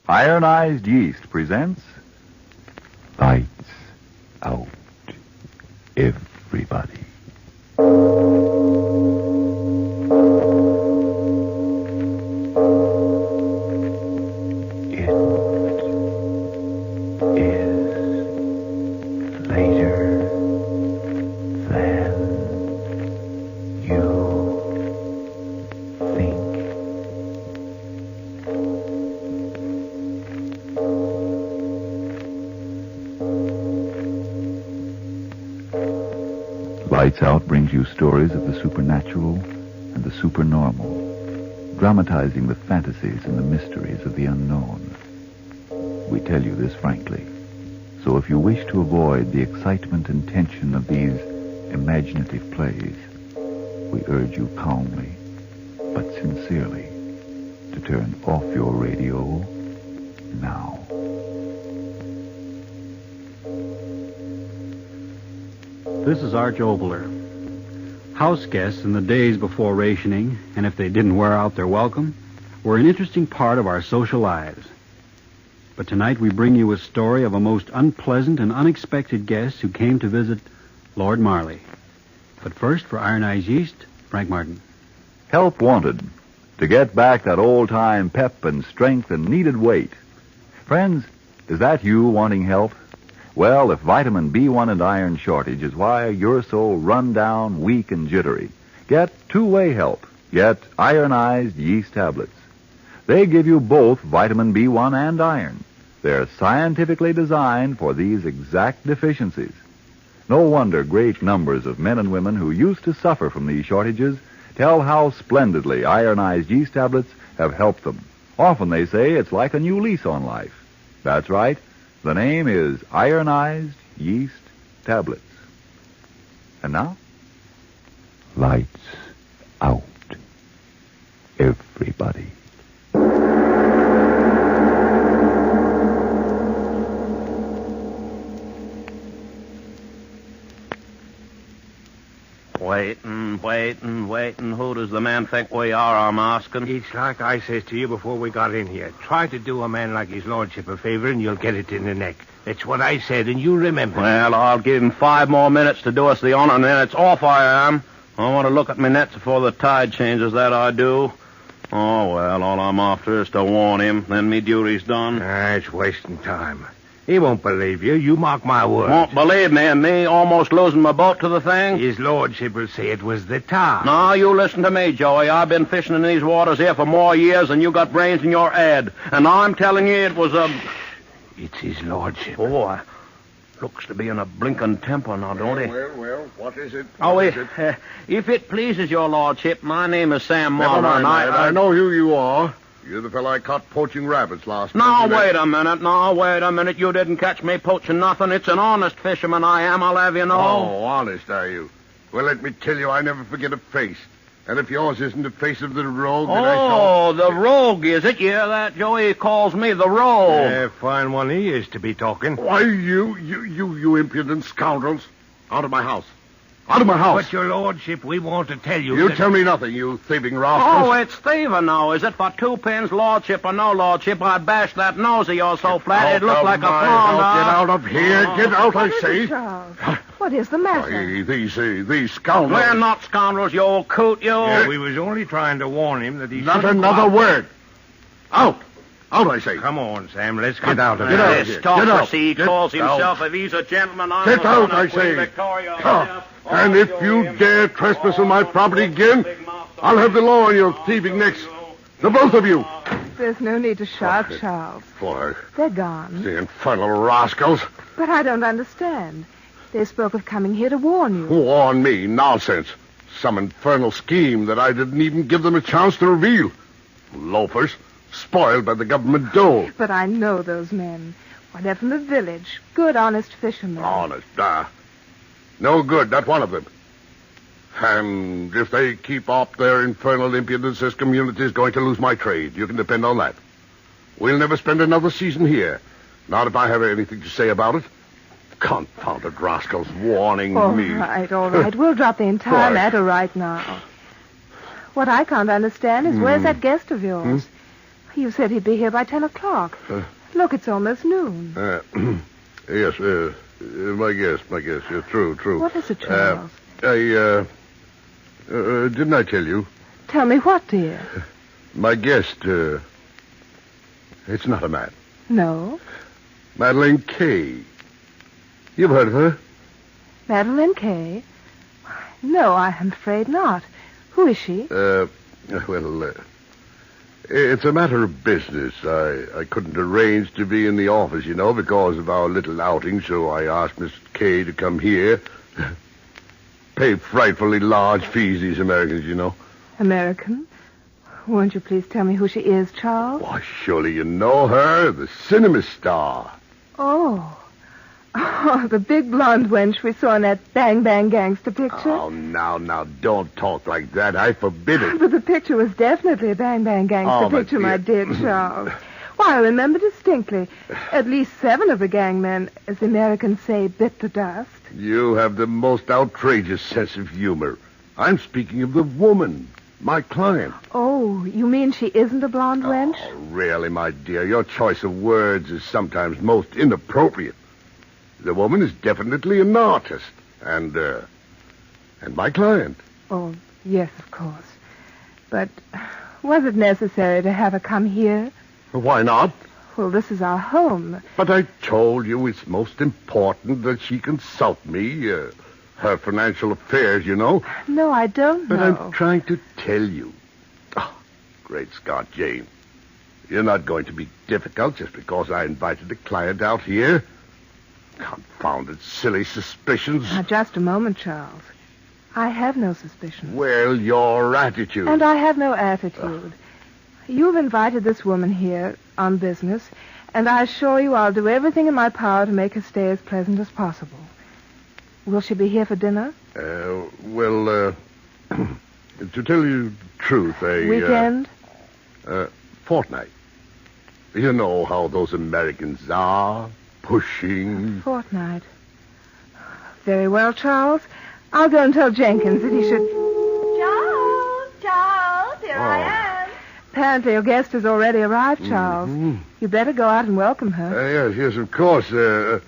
Ironized Yeast presents Lights Out, Everybody. It is later than you think. Lights Out brings you stories of the supernatural and the supernormal, dramatizing the fantasies and the mysteries of the unknown. We tell you this frankly, so if you wish to avoid the excitement and tension of these imaginative plays, we urge you calmly, but sincerely, to turn off your radio now. This is Arch Obler. House guests in the days before rationing, and if they didn't wear out their welcome, were an interesting part of our social lives. But tonight we bring you a story of a most unpleasant and unexpected guest who came to visit Lord Marley. But first, for Ironized Yeast, Frank Martin. Help wanted to get back that old-time pep and strength and needed weight. Friends, is that you wanting help? Well, if vitamin B1 and iron shortage is why you're so run down, weak, and jittery, get two-way help. Get Ironized Yeast tablets. They give you both vitamin B1 and iron. They're scientifically designed for these exact deficiencies. No wonder great numbers of men and women who used to suffer from these shortages tell how splendidly Ironized Yeast tablets have helped them. Often they say it's like a new lease on life. That's right. The name is Ironized Yeast Tablets. And now? Lights out, everybody. Waiting. Who does the man think we are, I'm asking? It's like I says to you before we got in here. Try to do a man like his lordship a favor and you'll get it in the neck. That's what I said, and you remember. Well, I'll give him 5 more minutes to do us the honor, and then it's off I am. I want to look at my nets before the tide changes, that I do. Oh, well, all I'm after is to warn him. Then me duty's done. It's wasting time. He won't believe you. You mark my words. Won't believe me, and me almost losing my boat to the thing? His lordship will say it was the tar. No, you listen to me, Joey. I've been fishing in these waters here for more years than you got brains in your head. And I'm telling you it was a... It's his lordship. Oh, looks to be in a blinking temper now, don't he? Well, what is it? If it pleases your lordship, my name is Sam Marley. Never mind, I know who you are. You're the fellow I caught poaching rabbits last night. Now, wait a minute. You didn't catch me poaching nothing. It's an honest fisherman I am, I'll have you know. Oh, honest, are you? Well, let me tell you, I never forget a face. And if yours isn't the face of the rogue that I saw... Oh, the rogue, is it? Yeah, that Joey calls me the rogue. Fine one he is to be talking. Why, you impudent scoundrels. Out of my house. Out of my house. But, your lordship, we want to tell you... You tell me nothing, you thieving rascals. Oh, it's thieving now, is it? For 2 pins, lordship or no lordship, I'd bash that nose of yours so flat it'd look like a pond. Get out of here. Get out, I say. Charles? What is the matter? These scoundrels. We're not scoundrels, you old coot, you. Yeah, we was only trying to warn him that he's... Not another word. Out. Out, I say. Come on, Sam. Let's get out of here. here. This talker, he calls himself. If he's a gentleman, I'm Get the out, son I of Queen say. Victoria. And if you dare trespass on my property again, I'll have the law on your thieving necks. The both of you. There's no need to shout, Charles. Boy, They're gone. the infernal rascals. But I don't understand. They spoke of coming here to warn you. Warn me. Nonsense. Some infernal scheme that I didn't even give them a chance to reveal. Loafers. Spoiled by the government dole. But I know those men. Why, they're from the village. Good, honest fishermen. Honest, no good, not one of them. And if they keep up their infernal impudence, this community is going to lose my trade. You can depend on that. We'll never spend another season here. Not if I have anything to say about it. Confounded rascals warning me. All right. We'll drop the entire matter right now. What I can't understand is where's that guest of yours? You said he'd be here by 10 o'clock. Look, it's almost noon. Yes, my guess. Yeah, true. What is it, Charles? Didn't I tell you? Tell me what, dear? My guest, it's not a man. No. Madeline Kay. You've heard of her? Madeline Kay? No, I'm afraid not. Who is she? It's a matter of business. I couldn't arrange to be in the office, because of our little outing, so I asked Miss Kay to come here. Pay frightfully large fees, these Americans, American? Won't you please tell me who she is, Charles? Why, surely you know her, the cinema star. Oh, the big blonde wench we saw in that Bang Bang Gangster picture. Oh, now, don't talk like that. I forbid it. But the picture was definitely a Bang Bang Gangster picture, my dear Charles. Why, I remember distinctly. At least 7 of the gangmen, as the Americans say, bit the dust. You have the most outrageous sense of humor. I'm speaking of the woman, my client. Oh, you mean she isn't a blonde wench? Oh, really, my dear, your choice of words is sometimes most inappropriate. The woman is definitely an artist, and my client. Oh, yes, of course. But was it necessary to have her come here? Why not? Well, this is our home. But I told you it's most important that she consult me, her financial affairs, No, I don't know. But I'm trying to tell you. Oh, great Scott, Jane. You're not going to be difficult just because I invited a client out here. Confounded silly suspicions. Now, just a moment, Charles. I have no suspicions. Well, your attitude. And I have no attitude. You've invited this woman here on business, and I assure you I'll do everything in my power to make her stay as pleasant as possible. Will she be here for dinner? To tell you the truth, Weekend? Fortnight. You know how those Americans are. Pushing. Fortnight. Very well, Charles. I'll go and tell Jenkins that he should... Charles, here I am. Apparently your guest has already arrived, Charles. Mm-hmm. You better go out and welcome her. Yes, of course. You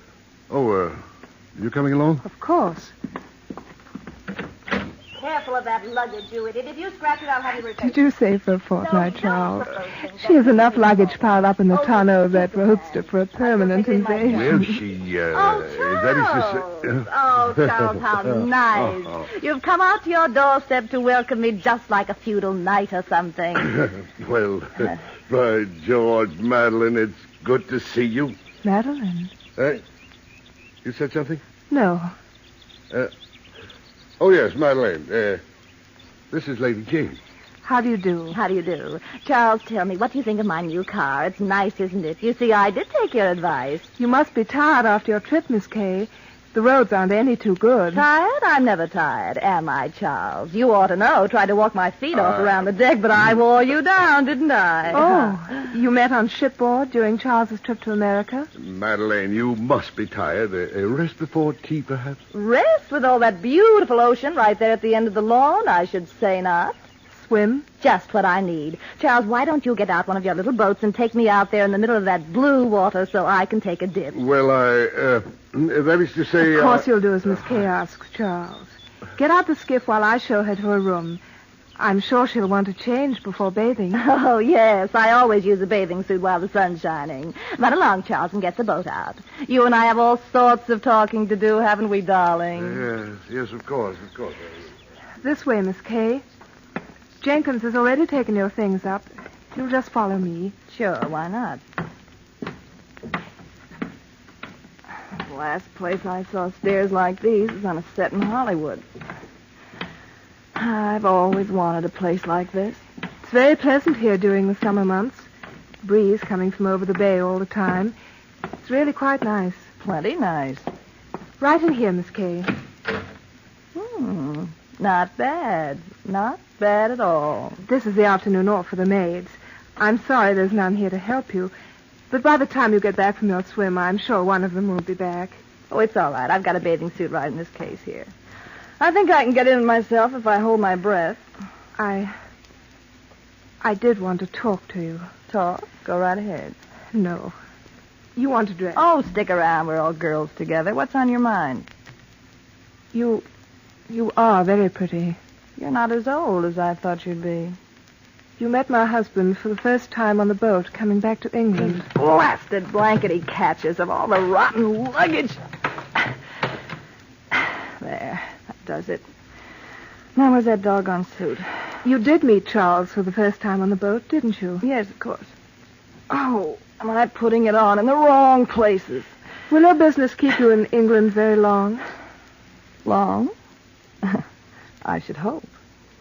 coming along? Of course. Careful of that luggage, you idiot. If you scratch it, I'll have you repaired. Did you say for a fortnight, No, Charles? don't suppose things. She has enough luggage piled up in the tonneau of that roadster for a permanent invasion. Well, she, Oh, Charles, how nice. You've come out to your doorstep to welcome me just like a feudal knight or something. Well, by George, Madeline, it's good to see you. Madeline? You said something? No. Oh, yes, Madeline. This is Lady Jane. How do you do? How do you do? Charles, tell me, what do you think of my new car? It's nice, isn't it? You see, I did take your advice. You must be tired after your trip, Miss Kay. The roads aren't any too good. Tired? I'm never tired, am I, Charles? You ought to know. Tried to walk my feet off around the deck, but I wore you down, didn't I? Oh, you met on shipboard during Charles's trip to America? Madeline, you must be tired. Rest before tea, perhaps? Rest with all that beautiful ocean right there at the end of the lawn? I should say not. Swim? Just what I need. Charles, why don't you get out one of your little boats and take me out there in the middle of that blue water so I can take a dip? Well, that is to say... Of course you'll do as Miss Kay asks, Charles. Get out the skiff while I show her to her room. I'm sure she'll want to change before bathing. Oh, yes. I always use a bathing suit while the sun's shining. Run along, Charles, and get the boat out. You and I have all sorts of talking to do, haven't we, darling? Yes, of course. This way, Miss Kay. Jenkins has already taken your things up. You'll just follow me. Sure, why not? The last place I saw stairs like these was on a set in Hollywood. I've always wanted a place like this. It's very pleasant here during the summer months. Breeze coming from over the bay all the time. It's really quite nice. Plenty nice. Right in here, Miss Kay. Not bad. Not bad at all. This is the afternoon off for the maids. I'm sorry there's none here to help you. But by the time you get back from your swim, I'm sure one of them will be back. Oh, it's all right. I've got a bathing suit right in this case here. I think I can get in myself if I hold my breath. I did want to talk to you. Talk. Go right ahead. No. You want to dress? Oh, stick around. We're all girls together. What's on your mind? You are very pretty. You're not as old as I thought you'd be. You met my husband for the first time on the boat coming back to England. Blasted blankety catches of all the rotten luggage. There. That does it. Now, where's that doggone suit? You did meet Charles for the first time on the boat, didn't you? Yes, of course. Oh, am I putting it on in the wrong places? Will your business keep you in England very long? Long? I should hope.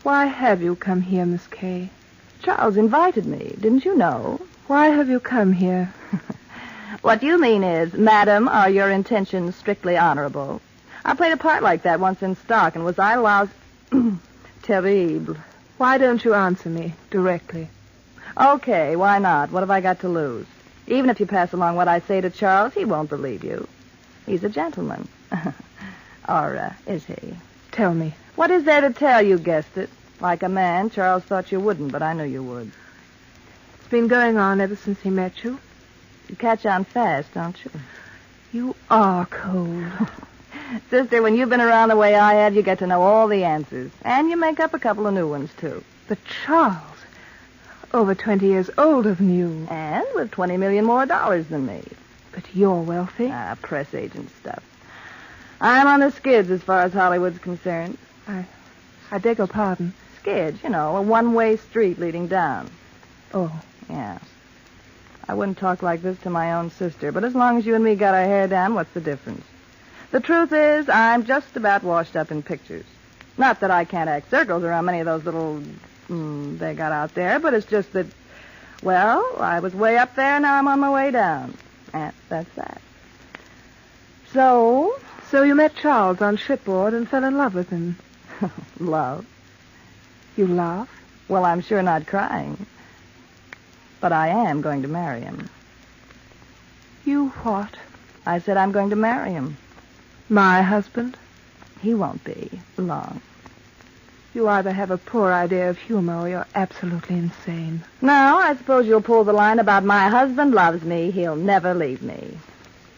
Why have you come here, Miss Kay? Charles invited me. Didn't you know? Why have you come here? What you mean is, Madam, are your intentions strictly honorable? I played a part like that once in stock, and was I lousy? Terrible. Why don't you answer me directly? Okay, why not? What have I got to lose? Even if you pass along what I say to Charles, he won't believe you. He's a gentleman. Or is he? Tell me. What is there to tell? You guessed it. Like a man, Charles thought you wouldn't, but I knew you would. It's been going on ever since he met you. You catch on fast, don't you? You are cold. Sister, when you've been around the way I have, you get to know all the answers. And you make up a couple of new ones, too. But Charles, over 20 years older than you. And with $20 million more than me. But you're wealthy. Press agent stuff. I'm on the skids as far as Hollywood's concerned. I beg your pardon. Skids, you know, a one-way street leading down. Oh. Yeah. I wouldn't talk like this to my own sister, but as long as you and me got our hair down, what's the difference? The truth is, I'm just about washed up in pictures. Not that I can't act circles around many of those little they got out there, but it's just that, well, I was way up there, now I'm on my way down. And that's that. So you met Charles on shipboard and fell in love with him. Love? You laugh? Well, I'm sure not crying. But I am going to marry him. You what? I said I'm going to marry him. My husband? He won't be long. You either have a poor idea of humor or you're absolutely insane. Now, I suppose you'll pull the line about my husband loves me. He'll never leave me.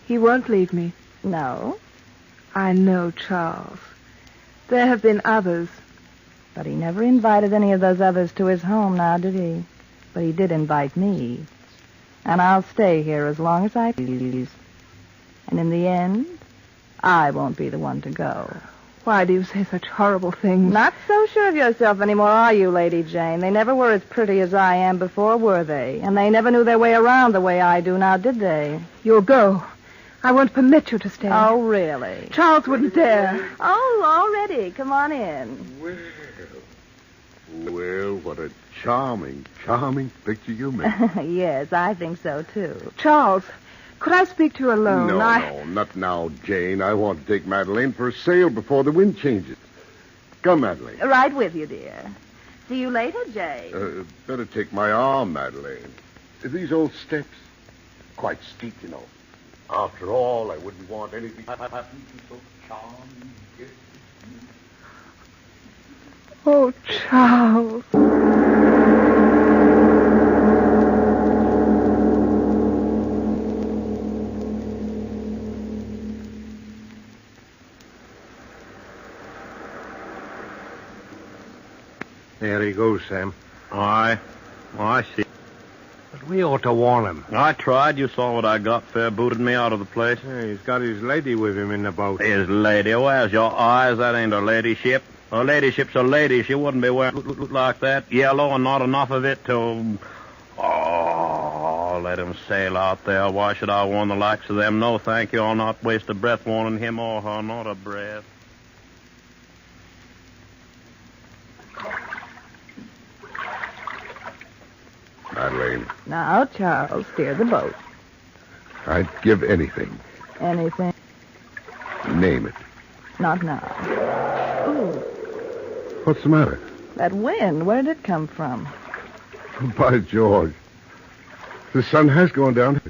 He won't leave me. No? I know Charles. There have been others. But he never invited any of those others to his home now, did he? But he did invite me. And I'll stay here as long as I please. And in the end, I won't be the one to go. Why do you say such horrible things? Not so sure of yourself anymore, are you, Lady Jane? They never were as pretty as I am before, were they? And they never knew their way around the way I do now, did they? You'll go. I won't permit you to stay. Oh, really? Charles wouldn't dare. Oh, already. Come on in. Well, what a charming picture you made. Yes, I think so, too. Charles, could I speak to you alone? No, not now, Jane. I want to take Madeline for a sail before the wind changes. Come, Madeline. Right with you, dear. See you later, Jay. Better take my arm, Madeline. These old steps, quite steep, you know. After all, I wouldn't want anything to happen to so charming. Oh, Charles. There he goes, Sam. Aye. Oh, I see. But we ought to warn him. I tried. You saw what I got. Fair booted me out of the place. Yeah, he's got his lady with him in the boat. His lady. Where's your eyes? That ain't a ladyship. A ladyship's a lady. She wouldn't be wearing like that. Yellow and not enough of it to... Oh, let him sail out there. Why should I warn the likes of them? No, thank you. I'll not waste a breath warning him or her. Not a breath. Madeline, Now, Charles, steer the boat. I'd give anything. Anything? Name it. Not now. Ooh, What's the matter? that wind, where did it come from? By George. The sun has gone down.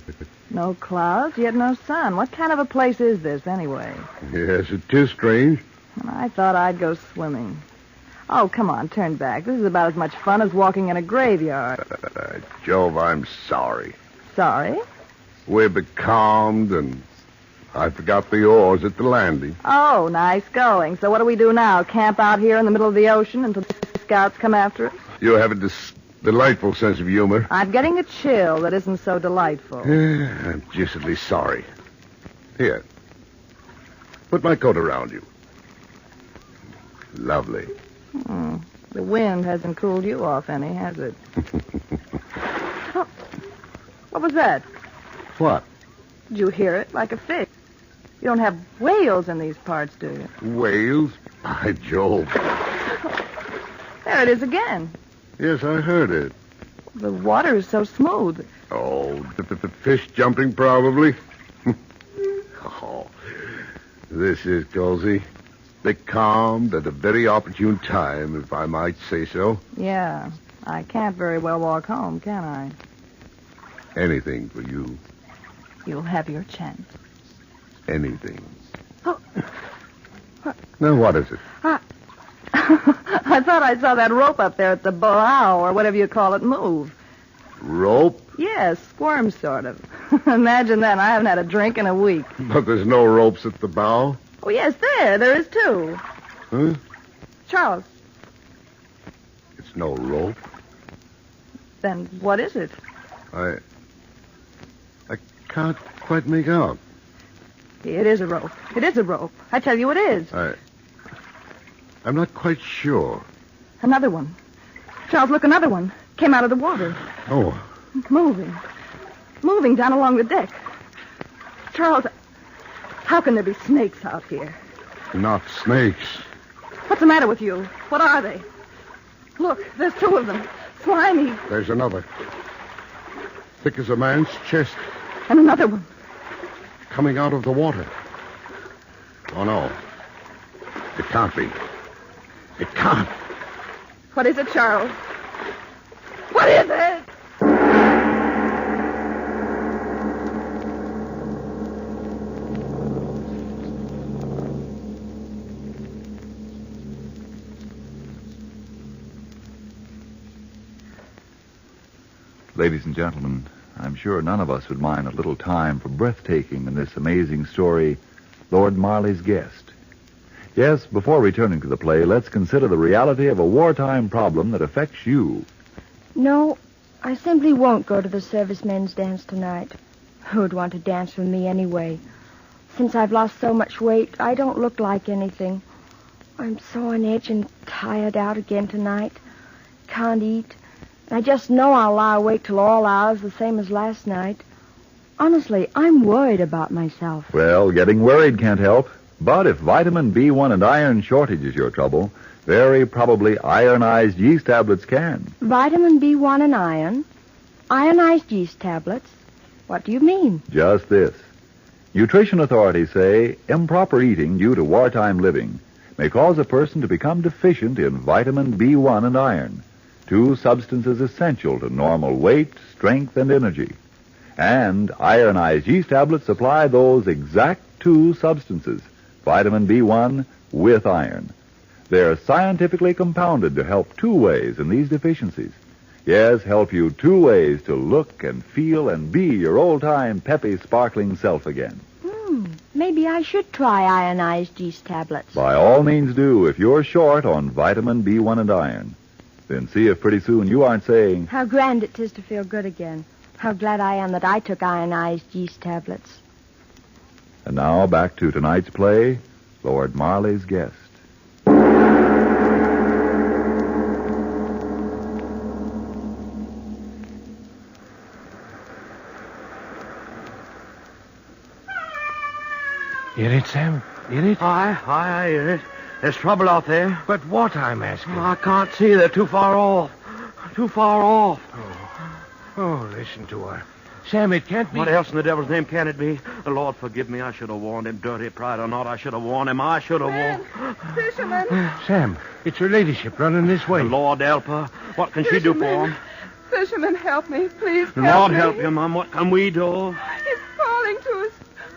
No clouds, yet no sun. What kind of a place is this, anyway? Yes, it is strange. I thought I'd go swimming. Oh, come on, turn back. This is about as much fun as walking in a graveyard. Jove, I'm sorry. Sorry? We're becalmed, and I forgot the oars at the landing. Oh, nice going. So what do we do now? Camp out here in the middle of the ocean until the scouts come after us? You have a delightful sense of humor. I'm getting a chill that isn't so delightful. I'm deucedly sorry. Here. Put my coat around you. Lovely. The wind hasn't cooled you off any, has it? Oh, what was that? What? Did you hear it? Like a fish. You don't have whales in these parts, do you? Whales? By Jove. There it is again. Yes, I heard it. The water is so smooth. Oh, the fish jumping, probably. Oh, this is cozy. Becalmed at a very opportune time, if I might say so. Yeah, I can't very well walk home, can I? Anything for you. You'll have your chance. Anything. Oh. Now, what is it? I thought I saw that rope up there at the bow, or whatever you call it, move. Rope? Yes, squirm, sort of. Imagine that. I haven't had a drink in a week. But there's no ropes at the bow. Oh, yes, there is too. Huh? Charles. It's no rope. Then what is it? I can't quite make out. It is a rope. It is a rope. I tell you it is. I'm not quite sure. Another one. Charles, look, another one. Came out of the water. Oh. Moving. Moving down along the deck. Charles, how can there be snakes out here? Not snakes. What's the matter with you? What are they? Look, there's two of them. Slimy. There's another. Thick as a man's chest. And another one. Coming out of the water. Oh, no. It can't be. It can't. What is it, Charles? What is it? Ladies and gentlemen, I'm sure none of us would mind a little time for breathtaking in this amazing story, Lord Marley's Guest. Yes, before returning to the play, let's consider the reality of a wartime problem that affects you. No, I simply won't go to the servicemen's dance tonight. Who would want to dance with me anyway? Since I've lost so much weight, I don't look like anything. I'm so on edge and tired out again tonight. Can't eat. I just know I'll lie awake till all hours, the same as last night. Honestly, I'm worried about myself. Well, getting worried can't help. But if vitamin B1 and iron shortage is your trouble, very probably ironized yeast tablets can. Vitamin B1 and iron? Ionized yeast tablets? What do you mean? Just this. Nutrition authorities say improper eating due to wartime living may cause a person to become deficient in vitamin B1 and iron, two substances essential to normal weight, strength, and energy. And ironized yeast tablets supply those exact two substances, vitamin B1 with iron. They're scientifically compounded to help two ways in these deficiencies. Yes, help you two ways to look and feel and be your old-time peppy, sparkling self again. Maybe I should try ionized yeast tablets. By all means do if you're short on vitamin B1 and iron. Then see if pretty soon you aren't saying, How grand it is to feel good again. How glad I am that I took ionized yeast tablets. And now back to tonight's play, Lord Marley's Guest. Hear it, Sam? Hear it? I hear it. There's trouble out there. But what, I'm asking? I can't see. They're too far off. Too far off. Oh, listen to her. Sam, it can't be... What else in the devil's name can it be? The Lord forgive me. I should have warned him. Dirty pride or not, I should have warned him. I should have warned... Fisherman. Sam, it's her ladyship running this way. The Lord help her. What can she do for him? Fisherman, help me. Please The help Lord me. help you, Mum. What can we do? It's falling to us.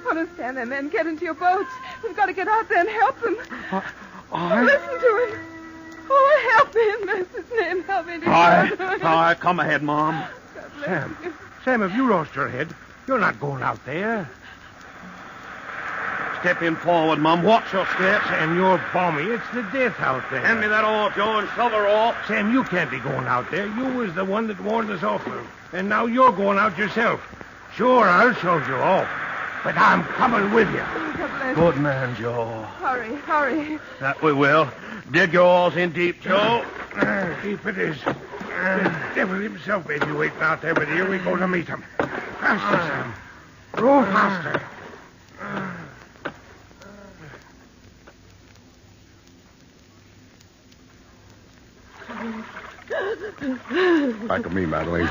Understand them, men. Get into your boats. We've got to get out there and help them. Oh, listen to him. Oh, help me in mercy's name. Help me. All right, come ahead, Mom. Sam, have you lost your head? You're not going out there. Step in forward, Mom. Watch your step. Sam, you're balmy. It's the death out there. Hand me that oar, Joe, and shove her off. Sam, you can't be going out there. You was the one that warned us off. And now you're going out yourself. Sure, I'll shove you off. But I'm coming with you. Good man, Joe. Hurry. That we will. Dig your oars in deep, Joe. Deep it is. The devil himself may be waiting out there, but here we go to meet him. Faster, Sam. Row faster. Back of me, Madeline.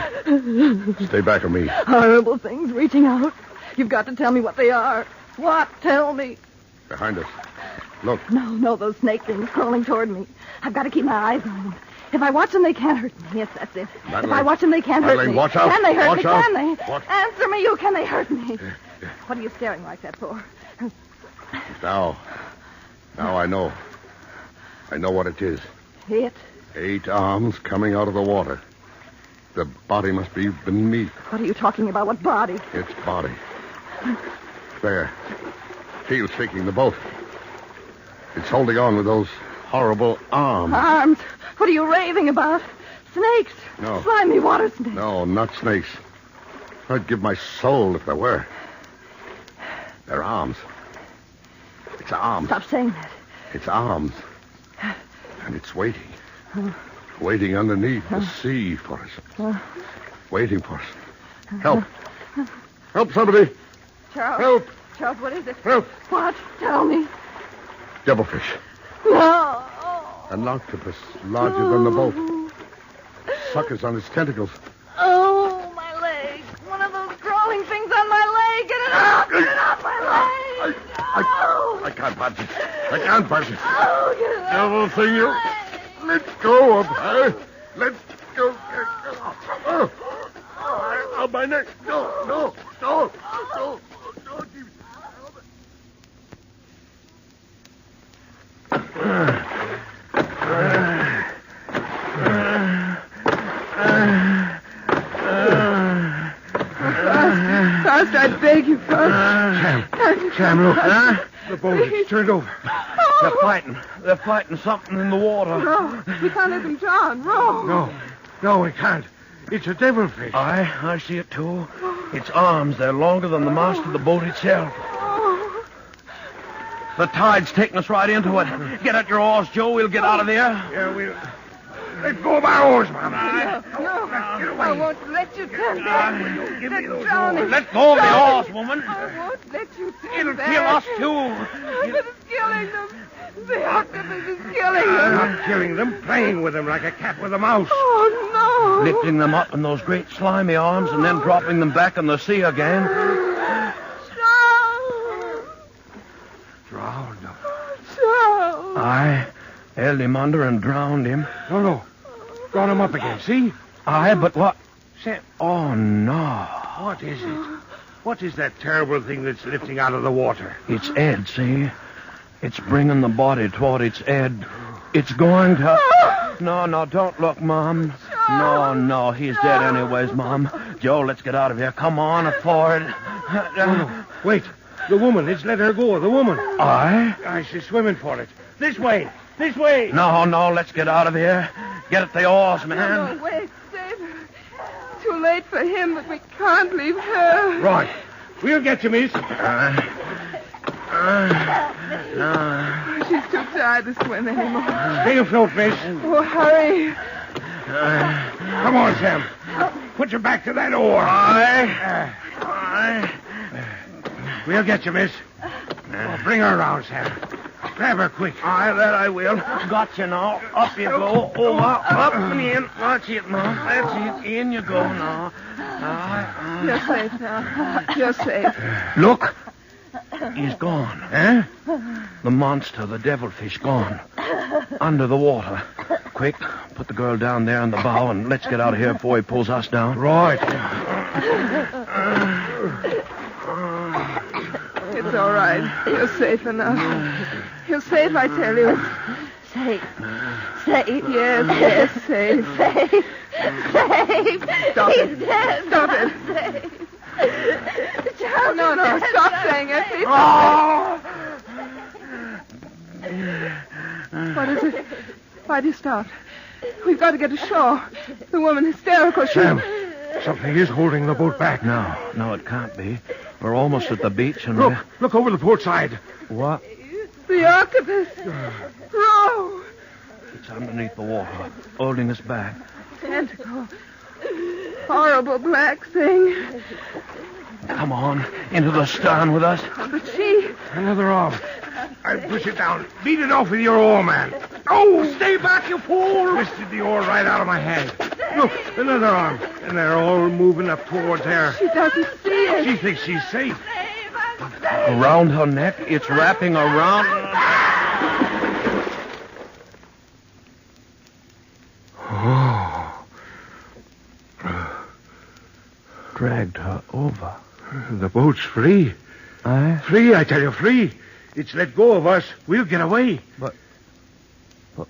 Stay back of me. Horrible things reaching out. You've got to tell me what they are. What? Tell me. Behind us. Look. No, those snake things crawling toward me. I've got to keep my eyes on them. If I watch them, they can't hurt me. Yes, that's it. Madeline. If I watch them, they can't hurt Madeline, me. watch out. Can they hurt Watch me? out. Can they? What? Answer me, you. Can they hurt me? What are you staring like that for? Now I know. I know what it is. It? 8 arms coming out of the water. The body must be beneath. What are you talking about? What body? Its body. There. Keel's shaking the boat. It's holding on with those horrible arms. Arms? What are you raving about? Snakes? No. Slimy water snakes. No, not snakes. I'd give my soul if there were. They're arms. It's arms. Stop saying that. It's arms. And it's waiting. Waiting underneath the sea for us. Waiting for us. Help. Help somebody. Charles. Help. Charles, what is it? Help. What? Tell me. Devilfish. No. An octopus larger than the boat. Suckers on its tentacles. Oh, my leg. One of those crawling things on my leg. Get it off. Get it off my leg. I can't punch it. I can't punch it. Oh, get it off. Devil thing, you. Let go of her. Let go. Oh, my neck. No. First, I beg you, first. Sam, look. The boat is turned over. They're fighting something in the water. Row. We can't let them drown. Row. No, we can't. It's a devilfish. I see it too. Its arms, they're longer than the mast of the boat itself. Oh. The tide's taking us right into it. Get at your oars, Joe. We'll get out of there. Yeah, we'll... Let go of our oars, Mom. No. I won't let you turn back. That's drowning. Let go of the oars, woman. I won't let you turn It'll back. kill us, too. But it's killing them. The octopus is killing them. Not killing them, playing with them like a cat with a mouse. Oh, no. Lifting them up in those great slimy arms and then dropping them back in the sea again. Drowned him. Charles. I held him under and drowned him. No. Drawn him up again, see? But what? Sam, Oh, no. what is it? What is that terrible thing that's lifting out of the water? It's Ed, see? It's bringing the body toward its Ed. It's going to... No, don't look, Mom. No, he's dead anyways, Mom. Joe, let's get out of here. Come on, forward. No. Wait. The woman. It's let her go. The woman. She's swimming for it. This way. No, let's get out of here. Get at the oars, man. No, wait. Save her. Too late for him, but we can't leave her. Right. We'll get you, miss. She's too tired to swim anymore. Stay afloat, miss. Oh, hurry. Come on, Sam. Put your back to that oar. We'll get you, miss. Bring her around, Sam. Grab her quick. That I will. Got you now. Up you go. Over, up and in. Watch it, Mom. That's it. In you go now. You're safe now. You're safe. Look. He's gone. Eh? The monster, the devilfish, gone. Under the water. Quick, put the girl down there in the bow and let's get out of here before he pulls us down. Right. It's all right. You're safe enough. You're safe, I tell you. Safe. Safe. Yes, safe. Safe. Safe. Stop He's it. dead. Stop it. Safe. Charles No, is no, dead. stop saying it. Please Oh! What is it? Why do you stop? We've got to get ashore. The woman hysterical. Sam, something is holding the boat back. No, it can't be. We're almost at the beach and Look over the port side. What? The octopus. Row. It's underneath the water, holding us back. Tentacle. Horrible black thing. Come on, into the stern with us. But she... Another arm. I'll push it down. Beat it off with your oar, man. Oh, stay back, you fool! Twisted the oar right out of my hand. Look, another arm. And they're all moving up towards her. She doesn't see it. She thinks she's safe. Around her neck, it's wrapping around. Dragged her over. The boat's free. Aye? Free, I tell you, free. It's let go of us. We'll get away. But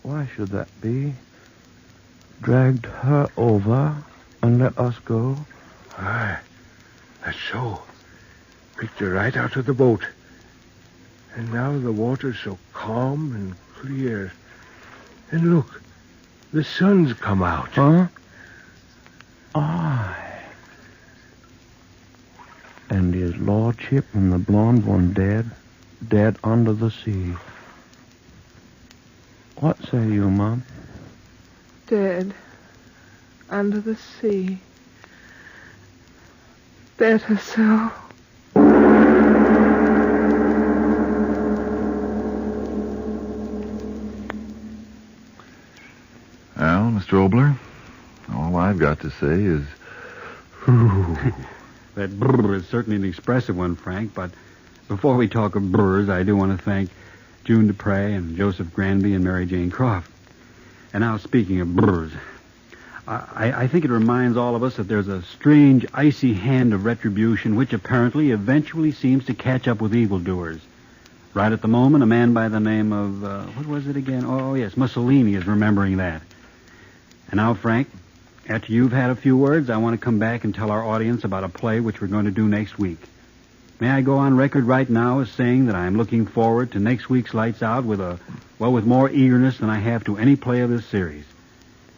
why should that be? Dragged her over and let us go? Aye, that's so. Picked her right out of the boat. And now the water's so calm and clear. And look, the sun's come out. Huh? Aye. And his lordship and the blonde one dead under the sea. What say you, Mom? Dead. Under the sea. Better so. Well, Mr. Obler, all I've got to say is... That brr is certainly an expressive one, Frank, but before we talk of brrs, I do want to thank June Dupre and Joseph Granby and Mary Jane Croft. And now, speaking of brrs, I think it reminds all of us that there's a strange, icy hand of retribution which apparently eventually seems to catch up with evildoers. Right at the moment, a man by the name of, what was it again? Oh, yes, Mussolini is remembering that. And now, Frank, after you've had a few words, I want to come back and tell our audience about a play which we're going to do next week. May I go on record right now as saying that I'm looking forward to next week's Lights Out with more eagerness than I have to any play of this series.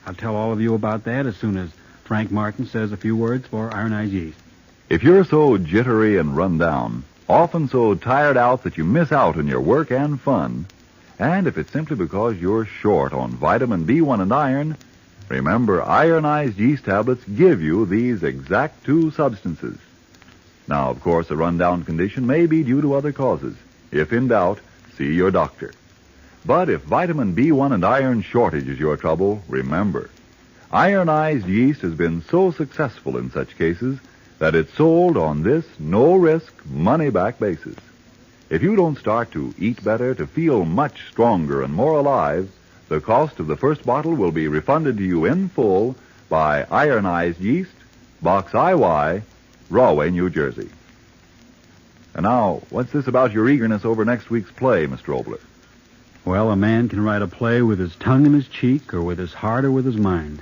I'll tell all of you about that as soon as Frank Martin says a few words for Iron Eyes Yeast. If you're so jittery and run down, often so tired out that you miss out on your work and fun, and if it's simply because you're short on vitamin B1 and iron, remember ironized yeast tablets give you these exact two substances. Now, of course, a rundown condition may be due to other causes. If in doubt, see your doctor. But if vitamin B1 and iron shortage is your trouble, remember, ironized yeast has been so successful in such cases that it's sold on this no-risk, money-back basis. If you don't start to eat better, to feel much stronger and more alive, the cost of the first bottle will be refunded to you in full by ironized yeast, Box IY, Rahway, New Jersey. And now, what's this about your eagerness over next week's play, Mr. Obler? Well, a man can write a play with his tongue in his cheek or with his heart or with his mind.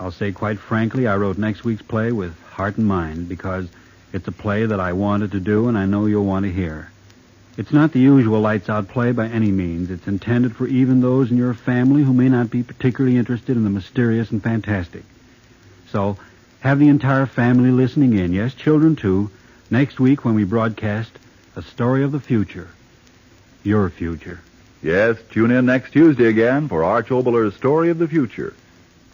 I'll say quite frankly, I wrote next week's play with heart and mind because it's a play that I wanted to do and I know you'll want to hear. It's not the usual lights out play by any means. It's intended for even those in your family who may not be particularly interested in the mysterious and fantastic. So, have the entire family listening in, yes, children too, next week when we broadcast A Story of the Future. Your future. Yes, tune in next Tuesday again for Arch Obler's Story of the Future.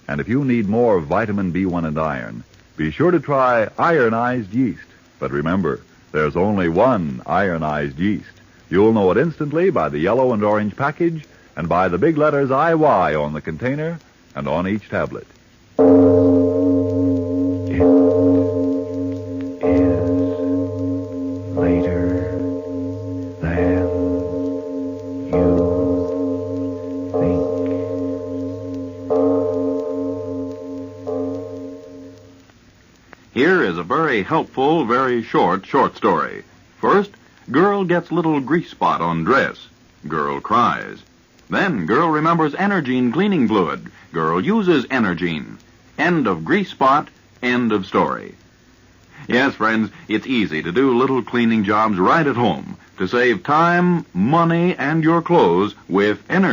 And if you need more vitamin B1 and iron, be sure to try ironized yeast. But remember, there's only one ironized yeast. You'll know it instantly by the yellow and orange package and by the big letters IY on the container and on each tablet. It is later than you think. Here is a very helpful, very short story. First, girl gets little grease spot on dress. Girl cries. Then girl remembers Energine cleaning fluid. Girl uses Energine. End of grease spot, end of story. Yes, friends, it's easy to do little cleaning jobs right at home to save time, money, and your clothes with Energine.